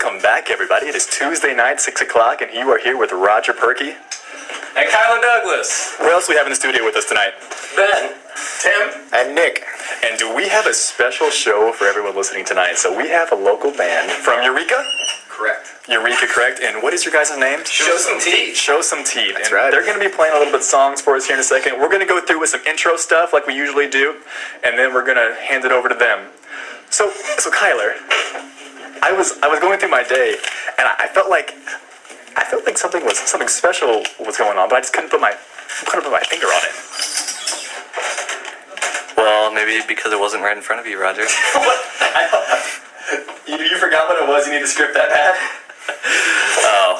Welcome back, everybody. It is Tuesday night, 6 o'clock, and you are here with Roger Perky. And Kyler Douglas. What else do we have in the studio with us tonight? Ben. Tim. And Nick. And do we have a special show for everyone listening tonight? So we have a local band from Eureka? Correct. Eureka, correct. And what is your guys' name? Show Some Teeth. Show Some Teeth. That's and right. They're going to be playing a little bit of songs for us here in a second. We're going to go through with some intro stuff like we usually do, and then we're going to hand it over to them. So Kyler, I was going through my day, and I felt like something special was going on, but I just couldn't put my finger on it. Well, maybe because it wasn't right in front of you, Roger. You forgot what it was? You need to script that bad? Oh,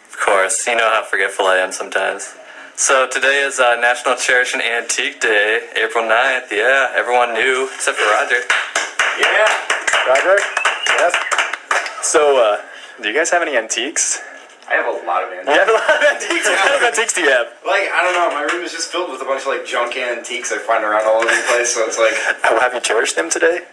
of course. You know how forgetful I am sometimes. So today is National Cherish an Antique Day, April 9th. Yeah, everyone knew, except for Roger. Yeah. Roger? Yes. So, do you guys have any antiques? I have a lot of You have a lot of antiques? What kind of antiques do you have? Like, I don't know, my room is just filled with a bunch of like junk antiques I find around all over the place, so it's like... Have you cherished them today?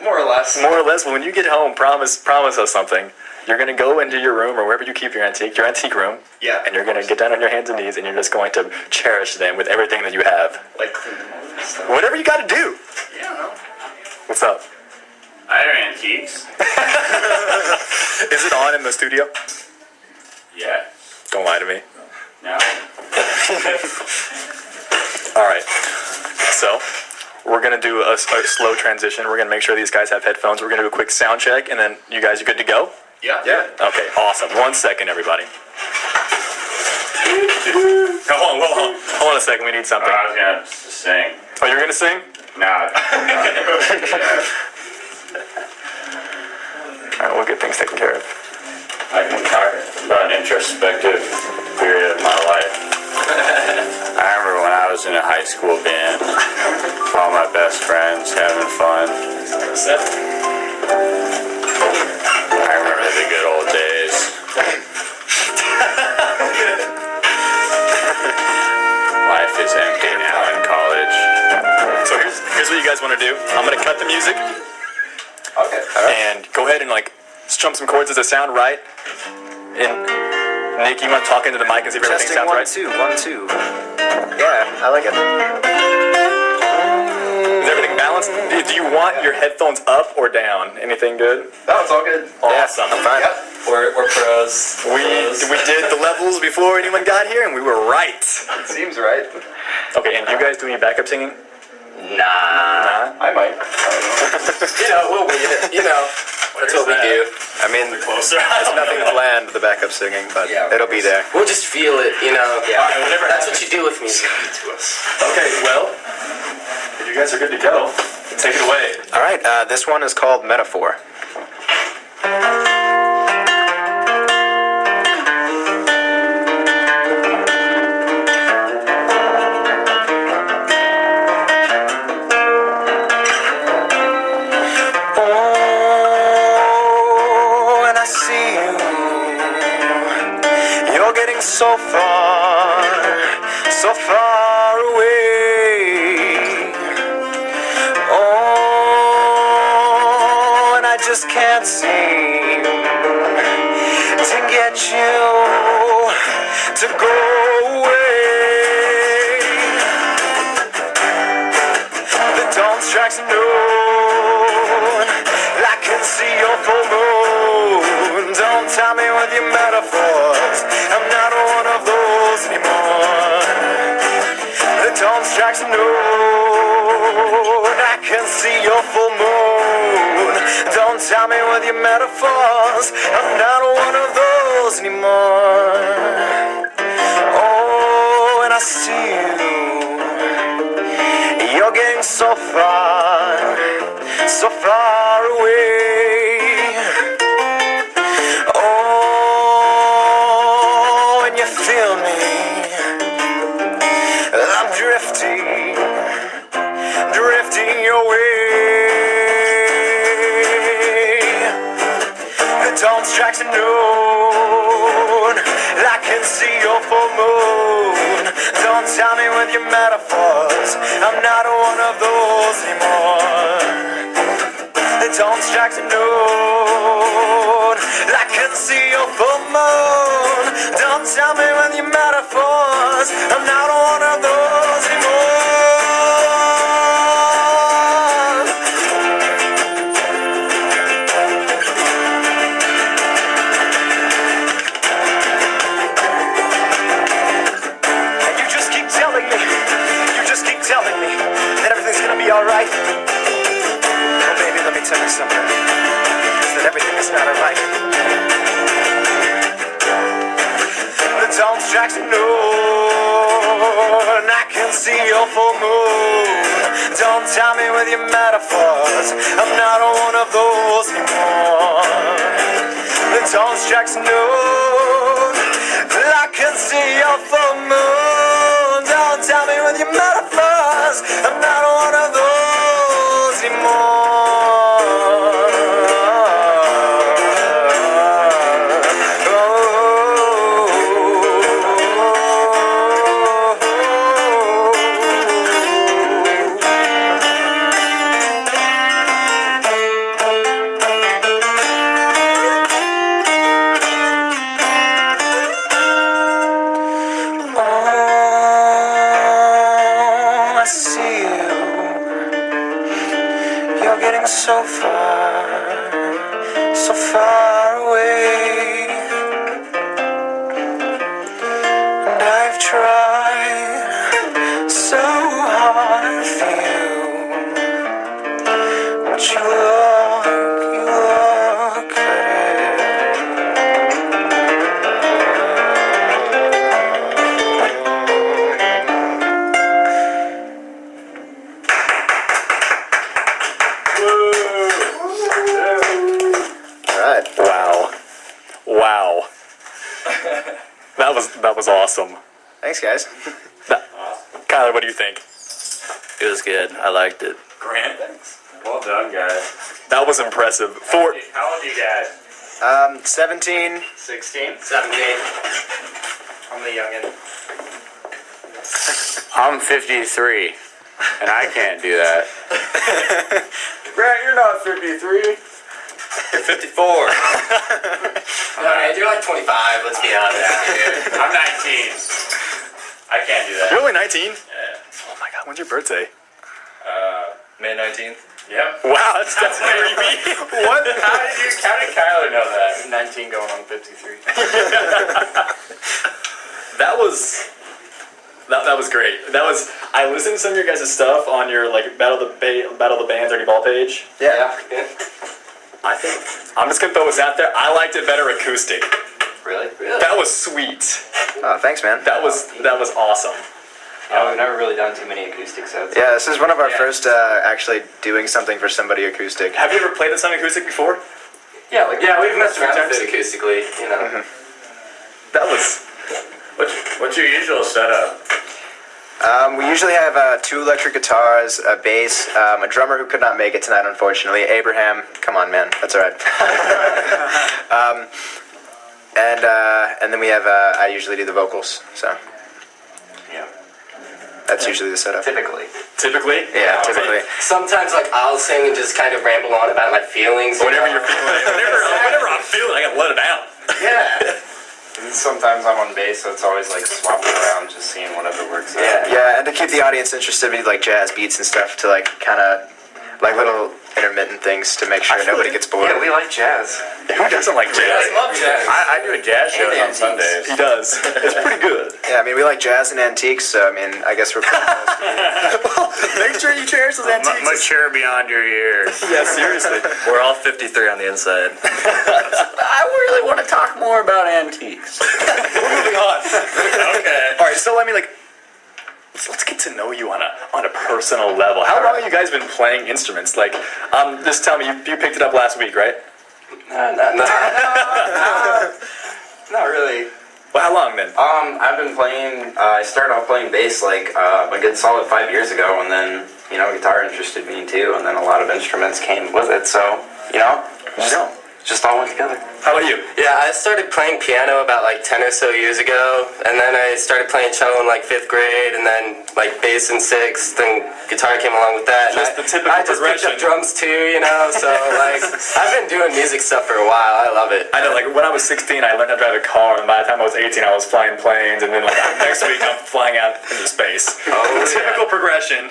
More or less. More or less. Well, when you get home, promise us something. You're going to go into your room or wherever you keep your antique room. Yeah. And you're going to get down on your hands and knees and you're just going to cherish them with everything that you have. Like clean them all and stuff. Whatever you got to do. Yeah, I don't know. What's up? I have antiques. Is it on in the studio? Yeah. Don't lie to me. No. All right. So, we're going to do a slow transition. We're going to make sure these guys have headphones. We're going to do a quick sound check, and then you guys are good to go? Yeah. Okay, awesome. 1 second, everybody. Hold on a second. We need something. I was going to sing. Oh, you're going to sing? No. All right, we'll get things taken care of. I can talk about an introspective period of my life. I remember when I was in a high school band, all my best friends having fun. I remember the good old days. Life is empty now in college. So here's what you guys want to do. I'm going to cut the music. Okay. All right. And go ahead and strum some chords. Does it sound right? And Nick, you want to talk into the mic and see if everything Testing, sounds 1, right? 2, 1, 2. Yeah, I like it. Is everything balanced? Do you want your headphones up or down? Anything good? No, it's all good. Awesome. Yeah, I'm fine. Yep. We're pros. We did the levels before anyone got here, and we were right. It seems right. Okay, and you guys do any backup singing? Nah. I might. We'll wing it. That's what we do. I mean, Closer. it's nothing planned, the backup singing, but Yeah, it'll be there. We'll just feel it, Yeah. Alright, whatever That's what you do with music. Okay, well, if you guys are good to go, take it away. All right, this one is called Metaphor. So far away. Oh, and I just can't seem to get you to go away. The dawn strikes noon, I can see your full moon. Don't tell me with your metaphors, I'm not one of those anymore. The dawn strikes noon, I can see your full moon. Don't tell me with your metaphors, I'm not one of those anymore. Oh, and I see you're getting so far away. Feel me, I'm drifting your way. The dawn strikes noon, I can see your full moon. Don't tell me with your metaphors, I'm not one of those anymore. The dawn strikes noon. can see your full moon. Don't tell me with your metaphors, I'm not one of those anymore. And you just keep telling me that everything's gonna be alright. Well, baby, let me tell you something, that everything is not alright. The dawn strikes at noon, I can see your full moon. Don't tell me with your metaphors, I'm not one of those anymore. The dawn strikes at noon, I can see your full moon. Don't tell me with your metaphors, I'm not one of those I see you. You're getting so far away. And I've tried so hard for you. But you look at Wow. That was awesome. Thanks, guys. Kyler, what do you think? It was good. I liked it. Grant, thanks. Well done, guys. That was impressive. How old are you guys? 17. 16? 17. I'm the youngin'. I'm 53, and I can't do that. Grant, you're not 53. You're 54. Okay, you're like 25, let's be honest. I'm 19. I can't do that. You're only 19? Yeah. Oh my god, when's your birthday? May 19th. Yep. Wow, that's creepy. What? How did Kyler know that? 19 going on 53. That was great. I listened to some of your guys' stuff on your like Battle of the Bands Dirty Ball page. Yeah. I think I'm just gonna throw this out there. I liked it better acoustic. Really? That was sweet. Oh, thanks, man. That was awesome. Yeah, we've never really done too many acoustic sets. Yeah, this is one of our first actually doing something for somebody acoustic. Have you ever played this on acoustic before? Yeah, we've messed around times. with it acoustically, you know. That was. What's your usual setup? We usually have 2 electric guitars, a bass, a drummer who could not make it tonight, unfortunately. Abraham, come on, man, that's all right. And then we have I usually do the vocals, so Yeah. that's usually the setup. Typically. Typically? Yeah, typically. Sometimes, like, I'll sing and just kind of ramble on about my feelings. Whenever you're feeling it. Whenever I'm feeling it, I gotta let it out. Yeah. And sometimes I'm on bass, so it's always like swapping around, just seeing whatever works out. Yeah. Yeah, and to keep the audience interested, we do like jazz beats and stuff to like kind of like little intermittent things to make sure nobody gets bored. Yeah, we like jazz. Who doesn't like jazz? I love jazz. I do a jazz show And on antiques. Sundays. He does. It's pretty good. Yeah, I mean we like jazz and antiques, so I mean I guess we're. Make sure you cherish those antiques. Mature beyond your years. Yeah, seriously. We're all 53 on the inside. I really want to talk more about antiques. We're moving on. Okay. All right, so I mean, like, let's get to know you on a personal level. How long have you guys been playing instruments? Like, just tell me, you picked it up last week, right? Not really. Well, how long then? I've been playing, I started off playing bass like a good solid 5 years ago, and then, you know, guitar interested me too, and then a lot of instruments came with it, so, you know, Just all went together. How about you? Yeah, I started playing piano about like 10 or so years ago, and then I started playing cello in like 5th grade, and then like bass in 6th, and guitar came along with that. Just the typical I just picked progression. up drums too, you know, so like I've been doing music stuff for a while. I love it. I know, like when I was 16, I learned how to drive a car, and by the time I was 18, I was flying planes, and then like next week, I'm flying out into space. Typical progression.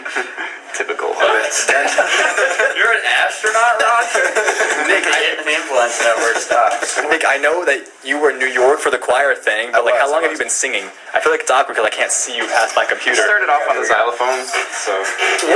Typical. You're an astronaut, Roger? Nick, I get the influence never stops. Nick, I know that you were in New York for the choir thing, but like, how long have you been singing? I feel like it's awkward because I can't see you past my I computer. started off on the xylophone, so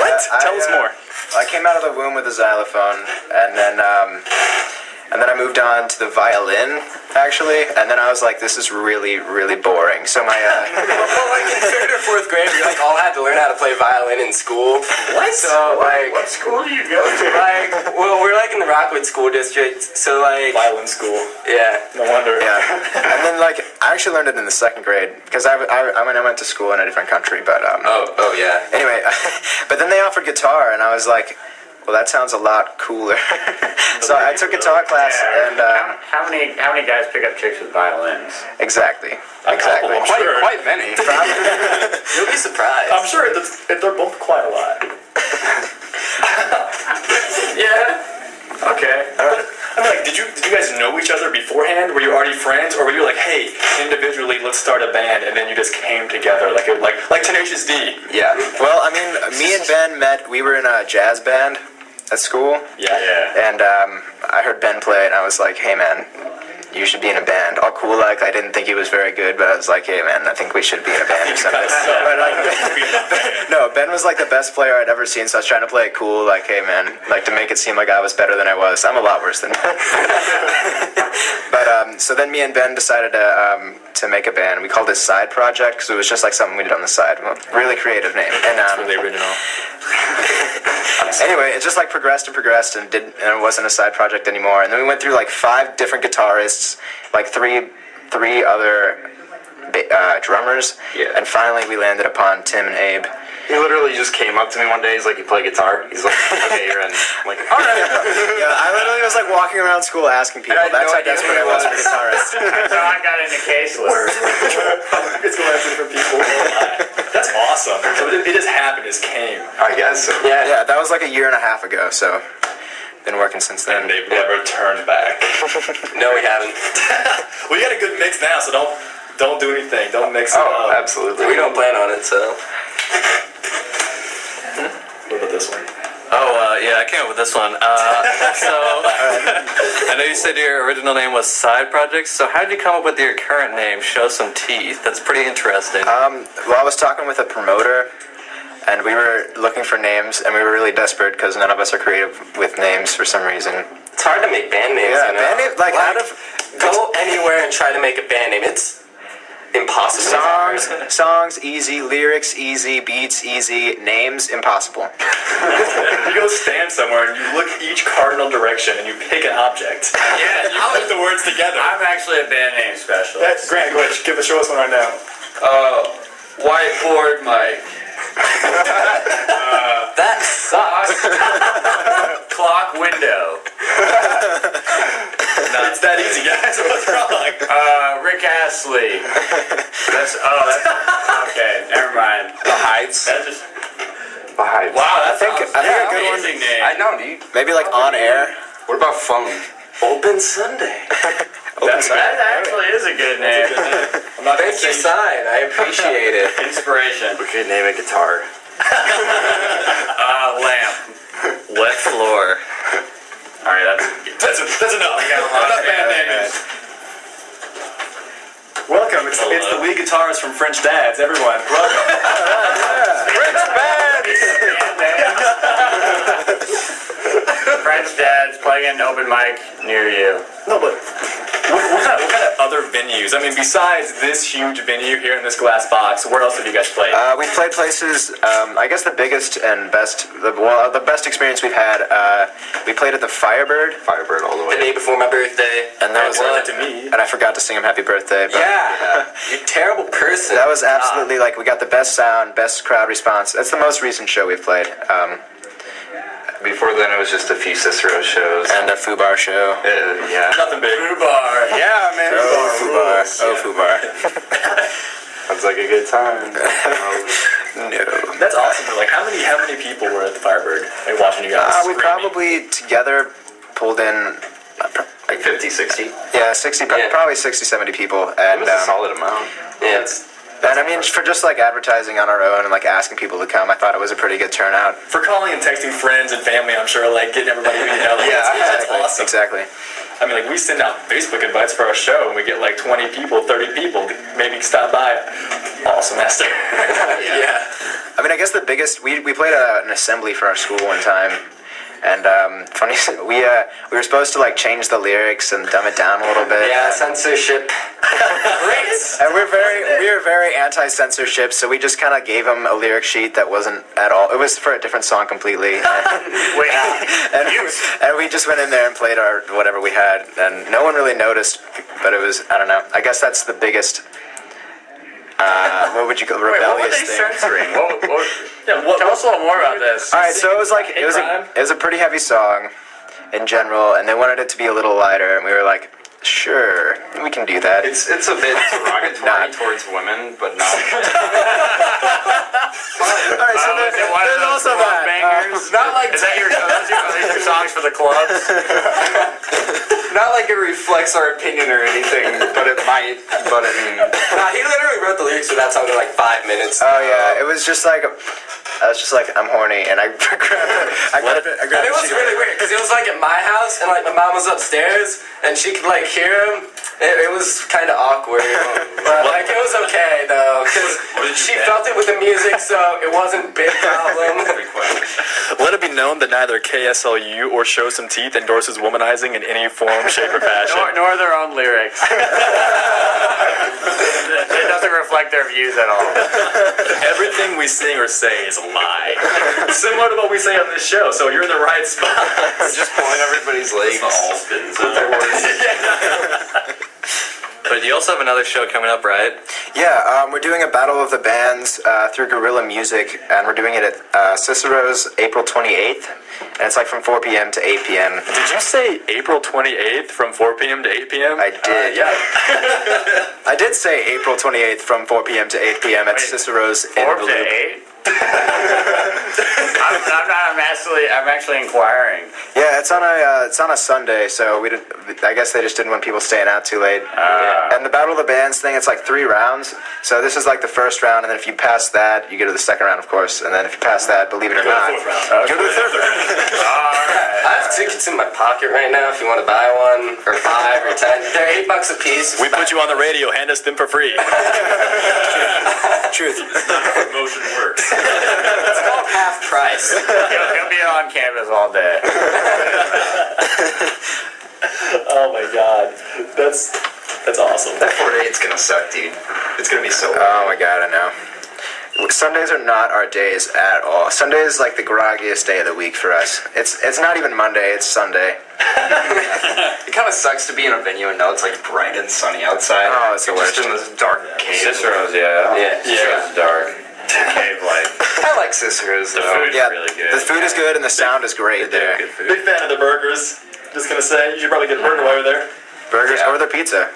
What? Tell us more. I came out of the womb with a xylophone, and then I moved on to the violin, actually, and then I was like, this is really, really boring. So my Well, like in 3rd or 4th grade, we like all had to learn how to play violin in school. What? So like, What school do you go to? like, well, we're like in the Rockwood School District, so like, Violin school. yeah. No wonder. yeah, and then like I actually learned it in the 2nd grade because I went to school in a different country, but Oh yeah. anyway, but then they offered guitar, and I was like, well, that sounds a lot cooler. So I took guitar class, and How many guys pick up chicks with violins? exactly. quite many. You'll be surprised. I'm sure they're both quite a lot. Yeah. Okay. I mean, like, did you guys know each other beforehand? Were you already friends, or were you like, hey, individually, let's start a band, and then you just came together, like Tenacious D? Yeah. Well, I mean, me and Ben met. We were in a jazz band at school. Yeah. And I heard Ben play, and I was like, hey, man, you should be in a band. All cool, like, I didn't think he was very good, but I was like, hey, man, I think we should be in a band or something. But, no, Ben was like the best player I'd ever seen, so I was trying to play it cool, like, hey, man, like to make it seem like I was better than I was. I'm a lot worse than Ben. But so then me and Ben decided to make a band. We called it Side Project because it was just like something we did on the side. Really creative name. And Really original. anyway, it just like progressed and it wasn't a side project anymore. And then we went through like 5 different guitarists, like three other drummers, and finally we landed upon Tim and Abe. He literally just came up to me one day. He's like, "You play guitar?" He's like, "Okay, you're in." I'm like, "All right." Yeah, I literally was like walking around school asking people. I had That's no how idea desperate I who he was for was. guitarists. So I got into caseless. It's going after different people. That's awesome. So it just happened. It just came. I guess so. Yeah, that was like a year and a half ago. So been working since then. And they've never turned back. No, we haven't. We got a good mix now, so don't do anything. Don't mix it Oh, up. absolutely. We don't plan on it, so. What about this one? Oh, yeah, I came up with this one. So, I know you said your original name was Side Project, so how did you come up with your current name, Show Some Teeth? That's pretty interesting. Well, I was talking with a promoter, and we were looking for names, and we were really desperate because none of us are creative with names for some reason. It's hard to make band names, Yeah, you know? band name, like out of Go anywhere and try to make a band name. It's impossible. songs easy, lyrics easy, beats easy, names impossible. You go stand somewhere and you look each cardinal direction and you pick an object. Yeah, And you put the words together. I'm actually a band name specialist. Grant, go ahead. Show us one right now. Whiteboard Mike. That sucks. Clock window. It's that easy, guys. What's wrong? Rick Astley. That's okay. Never mind. The Heights. That's just The Heights. wow. I think a good one. amazing name. I know, dude. Maybe like On Air. What about Phone? Open Sunday. That actually is a good name. I'm not Thank you, Sign. I appreciate it. Inspiration. We could name a guitar. Lamp. Wet Floor. All right, That's enough. Enough band names. Welcome. It's the lead guitarist from French Dads. Everyone, welcome. French Dads playing an open mic near you. No, but what kind of other venues? I mean, besides this huge venue here in this glass box, where else have you guys played? We've played places. I guess the biggest and best, the best experience we've had. We played at the Firebird, Firebird all the The way. day before my birthday. and that was to me. and I forgot to sing him happy birthday. But Yeah. You're a terrible person. that was absolutely like we got the best sound, best crowd response. That's the most recent show we've played. Before then, it was just a few Cicero shows. And a Fubar show. Yeah. Nothing big. Fubar. Yeah, man. Fubar. Oh, Fubar. Sounds like a good time. No. That's awesome. Though. Like, how many people were at the Firebird? Like, watching you guys? We screaming? probably together pulled in Like 50, 60. yeah 60 Yeah. probably 60, 70 people, It and was a solid amount. Yeah. and I mean for just like advertising on our own and like asking people to come, I thought it was a pretty good turnout. For calling and texting friends and family, I'm sure, like getting everybody, like, Yeah, that's awesome. Exactly. I mean, like, we send out Facebook invites for our show, and we get like 20 people, 30 people, maybe stop by all semester. Yeah. I mean, I guess the biggest we played an assembly for our school one time, and funny we were supposed to like change the lyrics and dumb it down a little bit. Yeah, censorship. Great. And we were very anti-censorship, so we just kind of gave them a lyric sheet that wasn't at all. It was for a different song completely. And we just went in there and played our whatever we had, and no one really noticed. But it was, I don't know. I guess that's the biggest. What would you call Wait, what were rebellious they thing? censoring? Yeah, Tell us a little more about this. All right, so it was like it was a pretty heavy song in general, and they wanted it to be a little lighter, and we were like, sure, we can do that. It's a bit derogatory towards women, but not. All right, so there's also that. Not like is that your songs for the clubs? Not like it reflects our opinion or anything, but it might. But I mean, Nah, he literally wrote the lyrics for that song in like 5 minutes. Oh yeah, it was just like I was just like I'm horny, and I grabbed it. And it was really weird because it was like at my house, and like my mom was upstairs, and she could like hear him. It was kind of awkward, but like it was okay though because she felt it with the music, so it wasn't a big problem. Let it be known that neither KSLU or Show Some Teeth endorses womanizing in any form, shape, or fashion. Nor their own lyrics. It doesn't reflect their views at all. Everything we sing or say is a lie. Similar to what we say on this show, so you're in the right spot. just pulling everybody's legs. But you also have another show coming up, right? Yeah, we're doing a battle of the bands through Guerrilla Music, and we're doing it at Cicero's April 28th, and it's like from 4 p.m. to 8 p.m. Did you say April 28th from 4 p.m. to 8 p.m.? I did. Yeah. I did say April 28th from 4 p.m. to 8 p.m. at Cicero's in 4 the to Loop. 8? I'm actually inquiring. Yeah, it's on a Sunday, so I guess they just didn't want people staying out too late. And the Battle of the Bands thing, it's like 3 rounds. So this is like the first round, and then if you pass that, you go to the second round, of course. And then if you pass that, believe it or not, you go to the third round. I have tickets in my pocket right now if you want to buy one, or 5 or 10. They're $8 a piece. We put you on the radio, hand us them for free. Truth. Promotion works. It's called half price. He'll be on campus all day. Oh my god. That's awesome. That 4 to 8's gonna suck, dude. It's gonna be so. Oh my god, I know. Sundays are not our days at all. Sunday is like the groggiest day of the week for us. It's not even Monday, it's Sunday. It kind of sucks to be in a venue and know it's like bright and sunny outside. Oh, it's the You're just worst. in this dark cave. Cicero's, yeah. Cicero's dark. Cave-like. I like Cicero's though. food- Yeah, really good. the food is good and the sound is great there. Good food. Big fan of the burgers. Just gonna say, you should probably get a burger while you're there. Burgers or the pizza.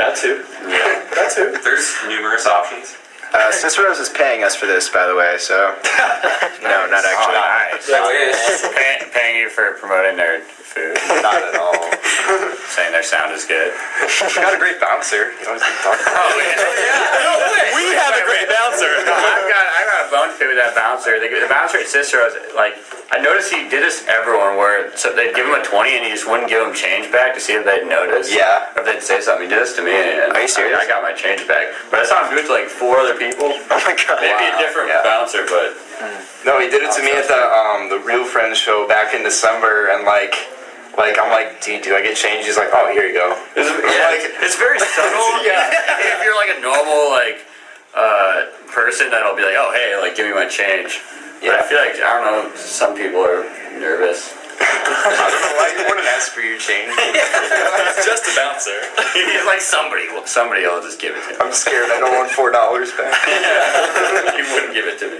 That too. Yeah. That too. There's numerous options. Cicero's is paying us for this, by the way, so... No, not actually. Nice. Paying you for promoting their food. Not at all. Saying their sound is good. We got a great bouncer. You always keep talking about We have a great bouncer. I got a bone to pick with that bouncer. The bouncer at Cicero's, like, I noticed he did this to everyone where so they'd give him a 20 and he just wouldn't give him change back to see if they'd notice. Yeah. Or if they'd say something. He did this to me. And Are you serious? I got my change back. But I saw him do it to like 4 other people. Oh my god. Maybe a different bouncer, but No, he did it to me at the Real Friends show back in December, and like I'm like, dude, do I get change? He's like, oh, here you go. it's very subtle. Yeah. If you're like a normal person, that'll be like, oh hey, like give me my change. But I feel like I don't know. Some people are nervous. I don't know why you wouldn't ask for your change. It's just a bouncer. He's like somebody will just give it to me. I'm scared. I don't want $4 back. He wouldn't give it to me.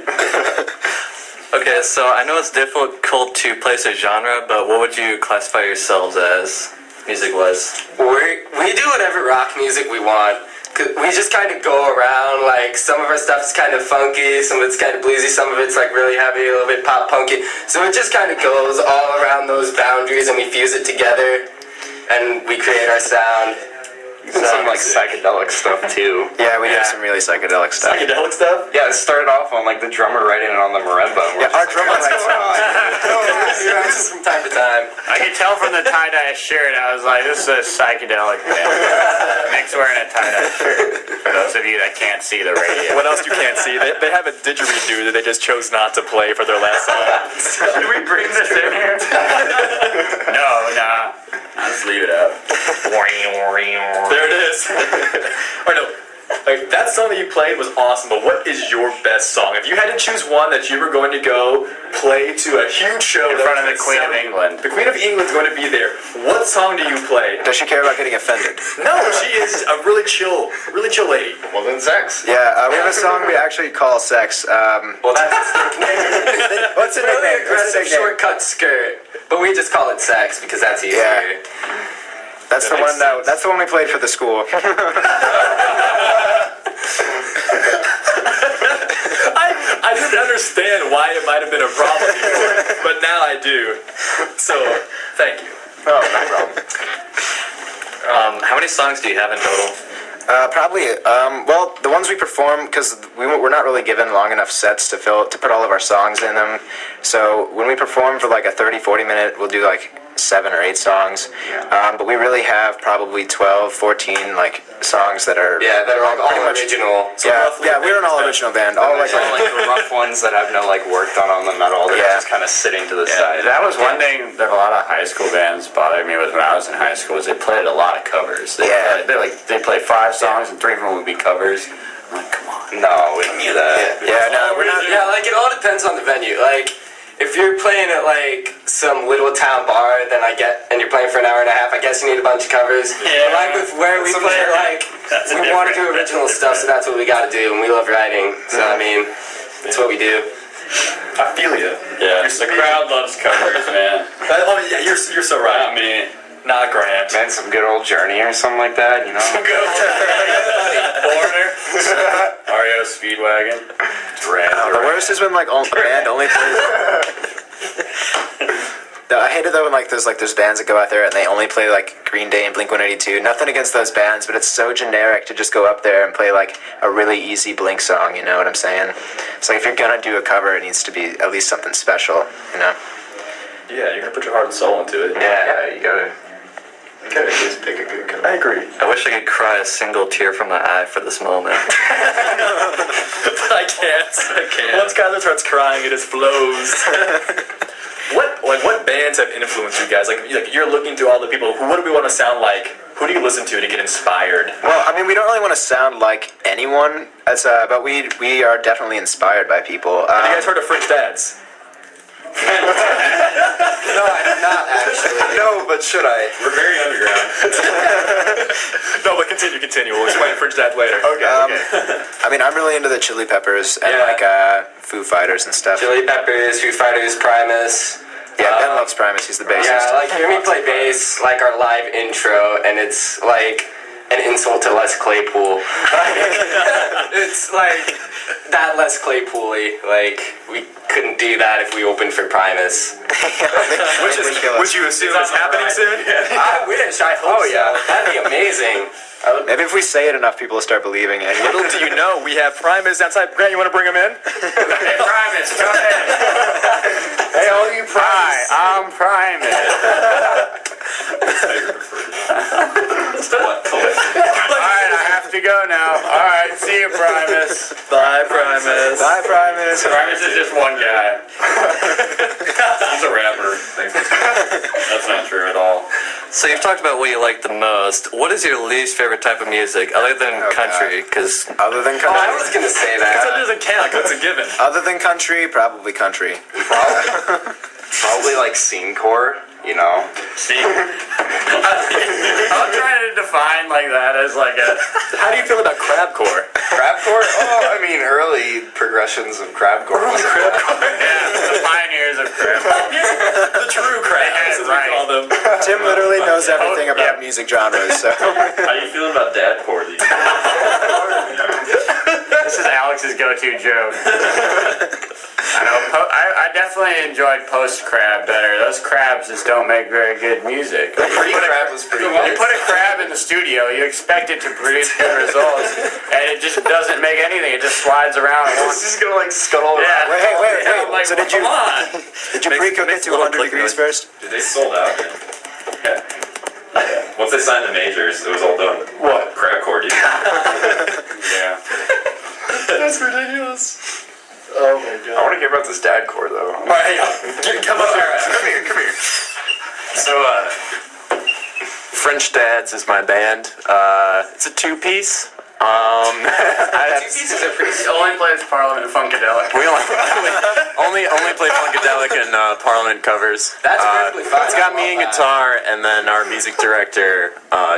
Okay, so I know it's difficult to place a genre, but what would you classify yourselves as, music-wise? We do whatever rock music we want. 'Cause we just kind of go around, like, some of our stuff is kind of funky, some of it's kind of bluesy, some of it's, like, really heavy, a little bit pop-punky. So it just kind of goes all around those boundaries, and we fuse it together, and we create our sound. Even some like psychedelic stuff too. Yeah, we did some really psychedelic stuff. Psychedelic stuff? Yeah, it started off on like the drummer writing it on the marimba. Yeah, our drummer writes From time to time. I could tell from the tie-dye shirt, I was like, this is a psychedelic band. Nick's wearing a tie-dye shirt, for those of you that can't see the radio. What else you can't see? They have a didgeridoo that they just chose not to play for their last song. Did we bring this in here? No, nah. I'll just leave it up. There it is. Or no, like that song that you played was awesome, but what is your best song? If you had to choose one that you were going to go play to a huge show In front of the Queen of England. The Queen of England's going to be there. What song do you play? Does she care about getting offended? No, she is a really chill lady. Well, then sex. Yeah, we have a song we actually call Sex. Well, that's What's the really nickname? aggressive shortcut skirt, but we just call it sex because that's easier. Yeah. That's the one that. That's the one we played for the school. I didn't understand why it might have been a problem before, but now I do. So, thank you. Oh, no problem. How many songs do you have in total? Probably. Well, the ones we perform, because we're not really given long enough sets to put all of our songs in them. So when we perform for like a 30-40 minute, we'll do like 7 or 8 songs. But we really have probably 12, 14 like songs that are that are like all original. So we're an all original band. All like the rough ones that have no like work done on them at all. They're just kind of sitting to the side. That was one thing that a lot of high school bands bothered me with when I was in high school, is they played a lot of covers. They play 5 songs and 3 of them would be covers. I'm like, come on. No, we don't do that. We're not. Yeah, like it all depends on the venue. Like, if you're playing at like some little town bar, then and you're playing for an hour and a half, I guess you need a bunch of covers. Yeah. But like with where we play, like we want to do original stuff, so that's what we got to do, and we love writing. So I mean, that's what we do. I feel you. Yeah, the crowd loves covers, man. You're so right. I mean, Not Grant. Man, some good old Journey or something like that, you know? Foreigner, REO Speedwagon, The worst is when like the band only plays. I hate it though when like there's bands that go out there and they only play like Green Day and Blink-182. Nothing against those bands, but it's so generic to just go up there and play like a really easy Blink song. You know what I'm saying? So if you're gonna do a cover, it needs to be at least something special. You know? Yeah, you're gonna put your heart and soul into it. Yeah, you gotta just pick a good cover. I agree. I wish I could cry a single tear from my eye for this moment. But I can't. Once Kyler starts crying, it just flows. What bands have influenced you guys? Like you're looking to all the people. What do we want to sound like? Who do you listen to get inspired? Well, I mean, we don't really want to sound like anyone, but we are definitely inspired by people. Have you guys heard of French Dads? No, I have not actually. No, but should I? We're very underground. No, but continue. We'll explain French Dads later. Okay. I mean, I'm really into the Chili Peppers and Foo Fighters and stuff. Chili Peppers, Foo Fighters, Primus. Yeah, Ben loves Primus. He's the bassist. Yeah, like hear me play bass, like our live intro, and it's like an insult to Les Claypool. It's like that Les Claypool-y. Like we couldn't do that if we opened for Primus. Which you assume is happening soon? I wish. I hope so. That'd be amazing. Maybe if we say it enough, people will start believing it. Little do you know, we have Primus outside. Grant, you want to bring him in? hey Primus, come in. Hey, all you Primus. Hi, I'm Primus. Alright, I have to go now. Alright, see you, Primus. Bye, Primus. Bye, Primus. Primus is just one guy. He's a rapper. That's not true at all. So you've talked about what you like the most. What is your least favorite type of music, other than country? Because Other than country. I was gonna say That that. doesn't count. That's a given. Other than country, probably country. Probably like scenecore, you know. See? I'm trying to define like that as like a. How do you feel about crabcore? Crabcore? Oh, I mean, early progressions of crabcore. Yeah, the pioneers of crabcore. The true crabs, as we right. call them. Tim literally knows everything about music genres, so. How you feeling about dadcore these days? This is Alex's go-to joke. I know. I definitely enjoyed post-crab better. Those crabs just don't make very good music. Pre-crab was pretty When you good. put a crab in the studio, you expect it to produce good results, and it just doesn't make anything. It just slides around. It's just gonna like scuttle around. Yeah. Wait. Yeah, I'm like, So did you come on. pre-cook it to 100 degrees first? Dude, they sold out. Yeah. Once they signed the majors, it was all done. What? Crabcore, dude. Yeah. That's ridiculous. Oh my god. I want to hear about this dadcore though. All right, hang on. Come up here. Come here. So, French Dads is my band. It's a two-piece. Two pieces are pretty He only plays Parliament and Funkadelic. We only play Funkadelic and Parliament covers. That's perfectly fine. It's got I me and love that. guitar, and then our music director,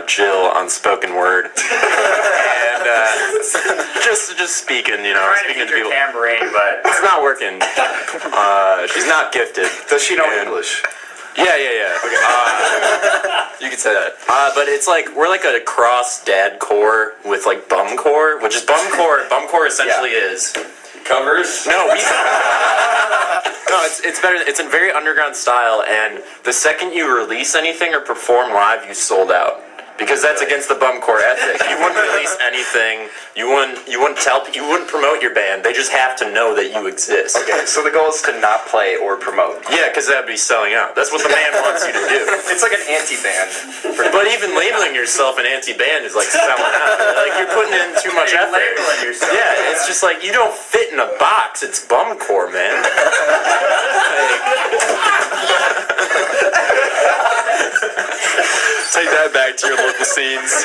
Jill, on spoken word. And just speaking, Trying to speaking get to your people. tambourine, but It's not working. She's not gifted. Does she know And- English? Yeah. Okay. You could say that. But it's like we're like a cross dadcore with like bumcore, which is bumcore. Bumcore essentially is Covers? no. It's better. It's a very underground style, and the second you release anything or perform live, you sold out. Because that's against the bumcore ethic. You wouldn't release anything. You wouldn't promote your band. They just have to know that you exist. Okay, so the goal is to not play or promote. Yeah, because that'd be selling out. That's what the band wants you to do. It's like an anti-band. But even labeling yourself an anti-band is like selling out. Like you're putting in too much effort. labeling yourself. Yeah, it's just like you don't fit in a box. It's bumcore, man. Take that back to your local scenes.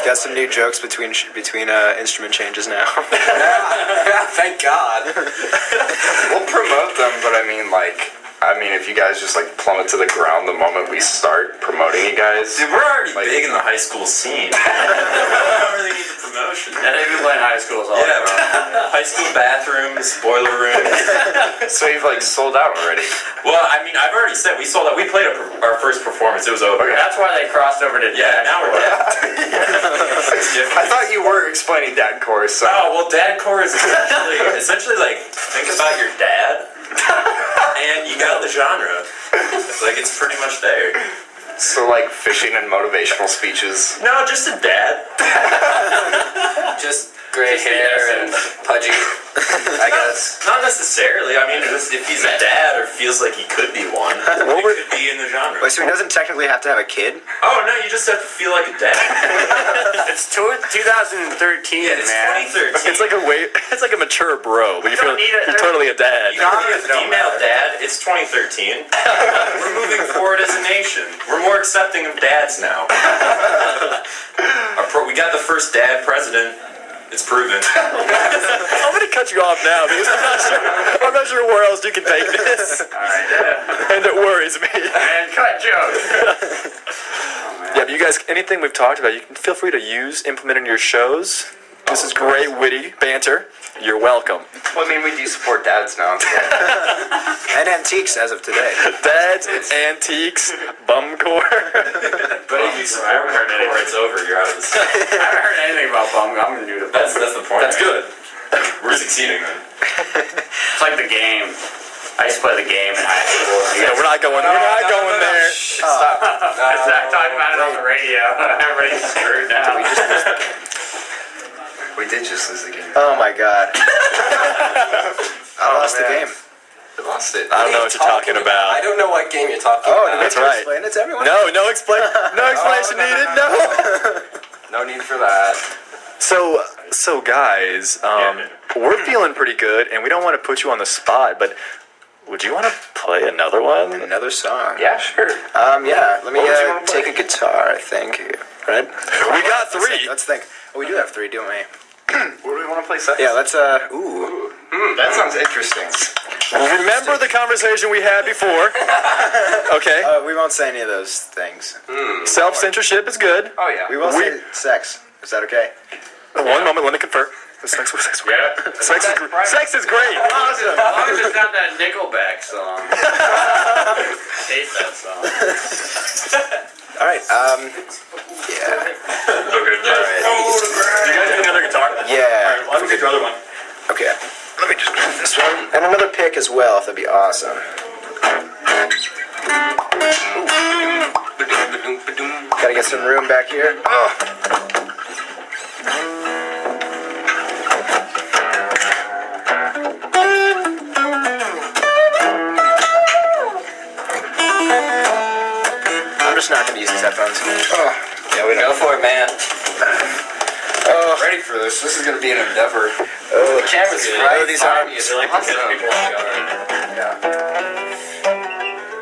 Got some new jokes between instrument changes now. Yeah, thank God. We'll promote them, but I mean, if you guys just like plummet to the ground the moment we start promoting you guys. Dude, we're already Like- big in the high school scene. We don't really need the promotion. And they've been playing high schools all Yeah, over. high school bathrooms, boiler rooms. So you've like sold out already. Well, I mean, I've already said we sold out. We played our first performance. It was over. That's why they crossed over to Yeah, now we're dead. I thought you were explaining dadcore, so. Oh, well, dadcore is essentially like, think about your dad, and you got the genre. Like, it's pretty much there. So like fishing and motivational speeches. No, just a dad. Just gray Just the hair and essence. pudgy, I guess. Not necessarily. I mean, just if he's a dad or feels like he could be one, he could be in the genre. Wait, so he doesn't technically have to have a kid? Oh, no, you just have to feel like a dad. It's 2013, Yeah, it's man. 2013. It's like a mature bro, but you feel don't need it. you're totally a dad. You can be a female dad. It's 2013. We're moving forward as a nation. We're more accepting of dads now. We got the first dad president. It's proven. I'm gonna cut you off now because I'm not sure where else you can take this, Alright, and it worries me. and cut jokes. Yeah, but you guys, anything we've talked about, you can feel free to implement in your shows. This is great, witty banter. You're welcome. Well, I mean, we do support dads now. And antiques as of today. Dads, antiques, bumcore. But if you support hardcore, it's over. You're out of the scene. I haven't heard anything about bum. I'm gonna do the bum. That's the point. That's good. We're succeeding then. It's like the game. I used to play the game in high school. Yeah, we're not going there. Stop. Zach talked about it on the radio. Everybody's screwed now. We did just lose the game. Oh my god. I lost the game. We lost it. I don't know what you're talking I about. don't know what game you're talking Oh, about. That's right. Explain it to everyone. No explanation needed. No. No need for that. So guys, we're feeling pretty good, and we don't want to put you on the spot, but would you want to play another one? Another song. Yeah, sure. Yeah. Let me What would you wanna play? take a guitar, I think. Right? We got three. Let's think. Oh, we do have three, don't we? What do we want to play second? Yeah, let's, ooh. That sounds interesting. Remember the conversation we had before. Okay. We won't say any of those things. Self-censorship is good. Oh yeah. We will say sex. Is that okay? One moment, let me confer. Sex is great. Sex is great. Awesome. As long as it's not that Nickelback song. I hate that song. All right. Okay. All right. You guys need another guitar? Yeah. I'll get your other one. Okay. Let me just grab this one and another pick as well. If that'd be awesome. Gotta get some room back here. Oh. I'm just not gonna use these headphones. Oh. Yeah, we go for it, man. Ready for this. This is gonna be an endeavor. The camera's right. These are.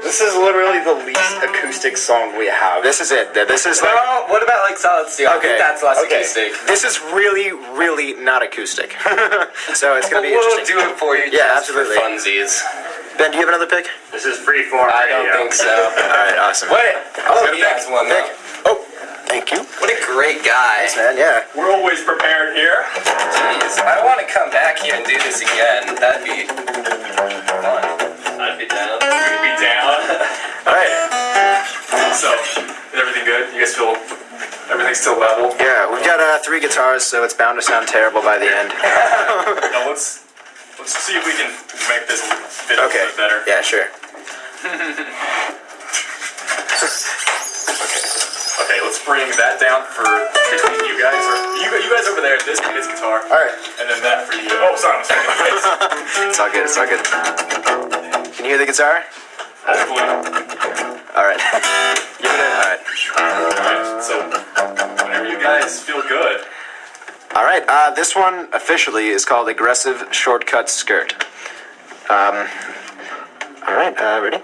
This is literally the least acoustic song we have. This is it. This is like. Well, what about like Solid Steel? I think that's less acoustic. This is really, really not acoustic. So it's gonna be We'll interesting. do it for you. Yeah, just absolutely. For funsies. Ben, do you have another pick? This is freeform I radio. don't think so. All right, awesome. Wait. Oh, Got a he has one pick. though. Oh, thank you. What a great guy. Thanks, man. Yeah. We're always prepared here. Jeez, I want to come back here and do this again. That'd be fun. I'd be down. We'd be down. All right. So, is everything good? You guys feel everything's still level? Yeah, we've got 3 guitars, so it's bound to sound terrible by the end. Now let's see if we can make this fit a Okay. little bit better. Yeah, sure. Okay, let's bring that down for between you guys, or you guys over there. This guitar. All right. And then that for you. Oh, sorry, I'm second place. It's all good. It's all good. Can you hear the guitar? Hopefully. All right. Give it a. All right. Alright, so whenever you guys feel good. All right. This one officially is called Aggressive Shortcut Skirt. All right. Ready?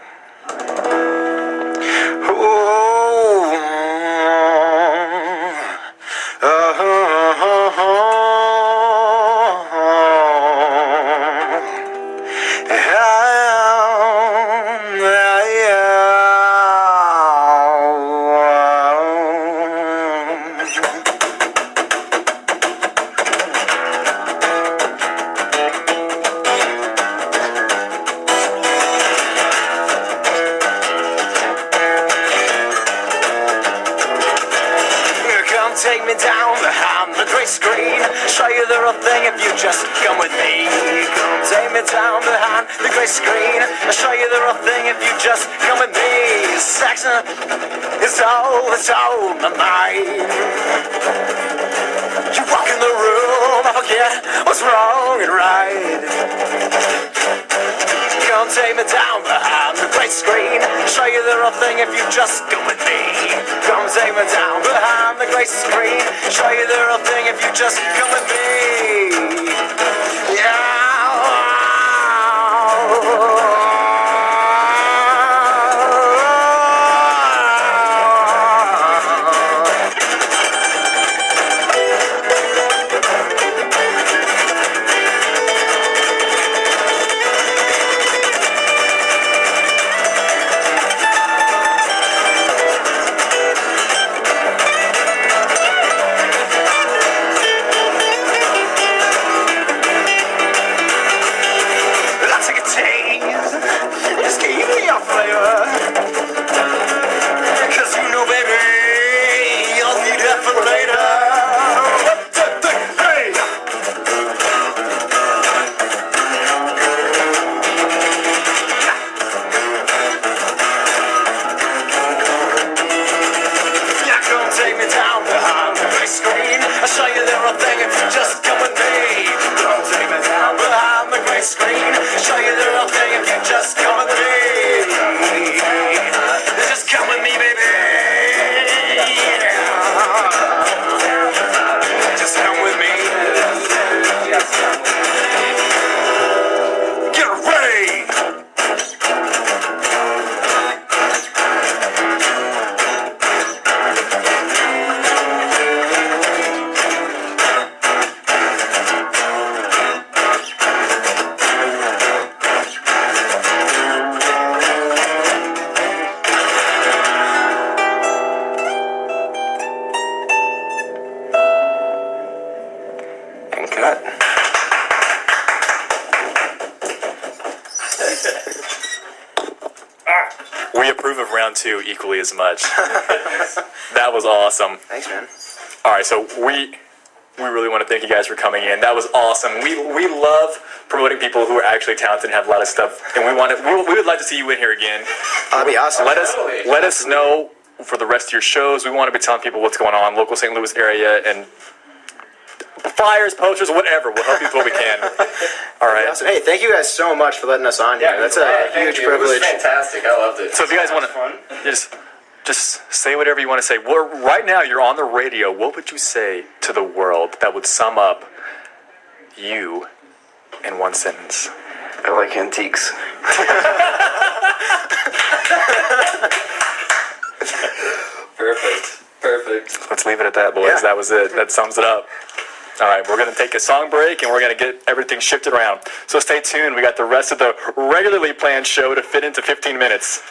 Take me down behind the gray screen. Show you the real thing if you just come with me. Come take me down behind the gray screen. Show you the real thing if you just come with me. Sex is all that's on my mind. You walk in the room, I forget what's wrong and right. Come take me down behind the great screen. Show you the real thing if you just come with me. Come take me down behind the great screen. Show you the real thing if you just come with me. Yeah. too, equally as much. That was awesome. Thanks, man. All right, so we really want to thank you guys for coming in. That was awesome. We love promoting people who are actually talented and have a lot of stuff, and we would like to see you in here again. That'd be awesome. Let us know for the rest of your shows. We want to be telling people what's going on, local St. Louis area, and flyers, posters, whatever. We'll help you with what we can. All right. Awesome. Hey, thank you guys so much for letting us on here. That's a huge privilege. It was fantastic. I loved it. So if you guys want to just say whatever you want to say. Well, right now you're on the radio. What would you say to the world that would sum up you in one sentence? I like antiques. Perfect. Let's leave it at that, boys. Yeah. That was it. That sums it up. All right, we're going to take a song break, and we're going to get everything shifted around. So stay tuned. We got the rest of the regularly planned show to fit into 15 minutes.